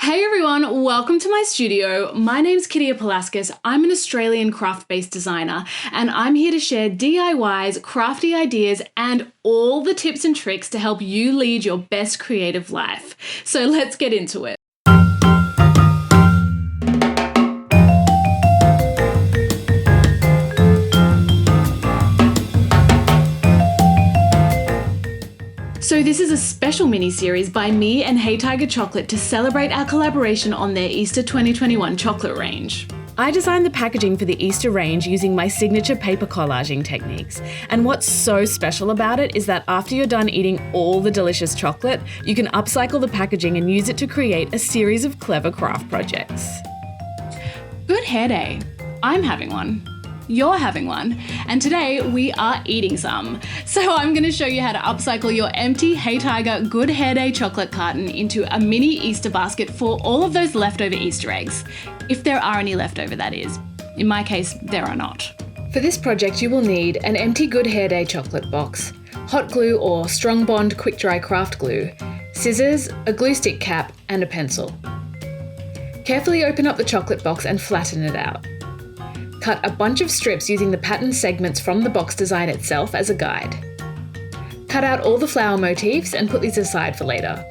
Hey everyone, welcome to my studio. My name's Kittia Palaskis. I'm an Australian craft-based designer, and I'm here to share DIYs, crafty ideas, and all the tips and tricks to help you lead your best creative life. So let's get into it. So this is a special mini-series by me and Hey Tiger Chocolate to celebrate our collaboration on their Easter 2021 chocolate range. I designed the packaging for the Easter range using my signature paper collaging techniques. And what's so special about it is that after you're done eating all the delicious chocolate, you can upcycle the packaging and use it to create a series of clever craft projects. Good hair day. I'm having one. You're having one, and today we are eating some. So I'm going to show you how to upcycle your empty Hey Tiger Good Hair Day chocolate carton into a mini Easter basket for all of those leftover Easter eggs. If there are any leftover, that is. In my case, there are not. For this project, you will need an empty Good Hair Day chocolate box, hot glue or Strong Bond quick dry craft glue, scissors, a glue stick cap, and a pencil. Carefully open up the chocolate box and flatten it out. Cut a bunch of strips using the pattern segments from the box design itself as a guide. Cut out all the flower motifs and put these aside for later.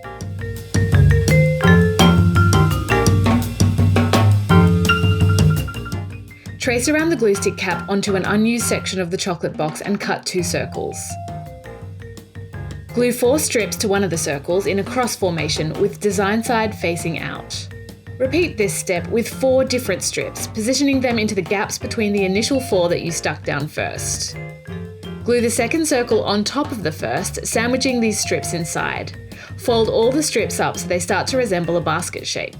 Trace around the glue stick cap onto an unused section of the chocolate box and cut 2 circles. Glue 4 strips to one of the circles in a cross formation with design side facing out. Repeat this step with 4 different strips, positioning them into the gaps between the initial 4 that you stuck down first. Glue the second circle on top of the first, sandwiching these strips inside. Fold all the strips up so they start to resemble a basket shape.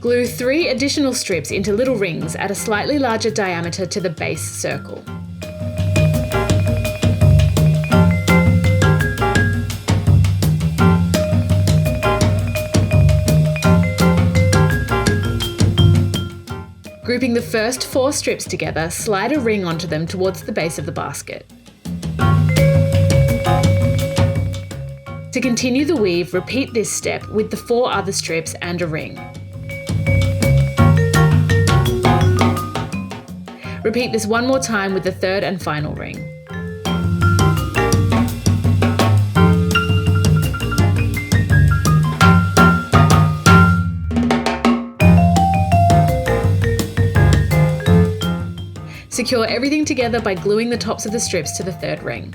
Glue 3 additional strips into little rings at a slightly larger diameter to the base circle. Grouping the first 4 strips together, slide a ring onto them towards the base of the basket. To continue the weave, repeat this step with the 4 other strips and a ring. Repeat this one more time with the 3rd and final ring. Secure everything together by gluing the tops of the strips to the 3rd ring.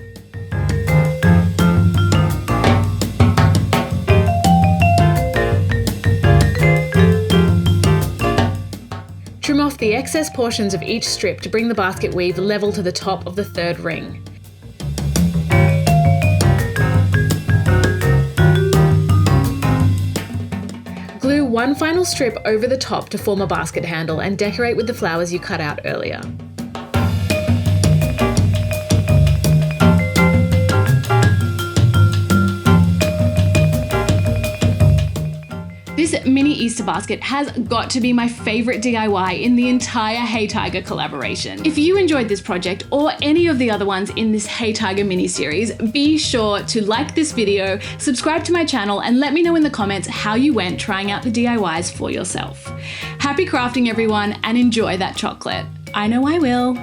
Trim off the excess portions of each strip to bring the basket weave level to the top of the 3rd ring. Glue one final strip over the top to form a basket handle and decorate with the flowers you cut out earlier. This mini Easter basket has got to be my favorite DIY in the entire Hey Tiger collaboration. If you enjoyed this project or any of the other ones in this Hey Tiger mini series, be sure to like this video, subscribe to my channel, and let me know in the comments how you went trying out the DIYs for yourself. Happy crafting everyone, and enjoy that chocolate. I know I will.